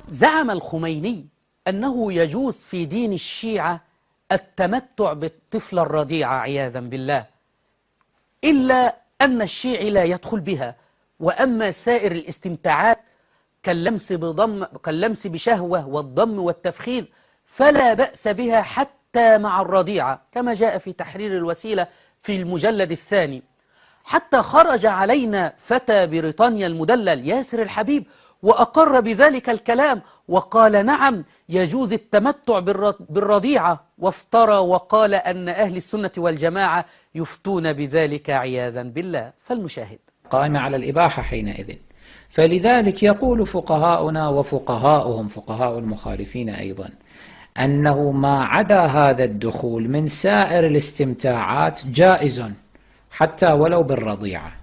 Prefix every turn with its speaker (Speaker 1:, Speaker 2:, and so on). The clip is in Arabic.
Speaker 1: زعم الخميني أنه يجوز في دين الشيعة التمتع بالطفلة الرضيعة عياذا بالله، إلا أن الشيعي لا يدخل بها، وأما سائر الاستمتاعات كاللمس بشهوة والضم والتفخيذ فلا بأس بها حتى مع الرضيعة، كما جاء في تحرير الوسيلة في المجلد الثاني. حتى خرج علينا فتى بريطانيا المدلل ياسر الحبيب وأقر بذلك الكلام وقال نعم يجوز التمتع بالرضيعة، وافترى وقال أن أهل السنة والجماعة يفتون بذلك عياذا بالله. فالمشاهد
Speaker 2: قائمة على الإباحة حينئذ. فلذلك يقول فقهاؤنا وفقهاؤهم فقهاء المخالفين أيضا أنه ما عدا هذا الدخول من سائر الاستمتاعات جائز حتى ولو بالرضيعة.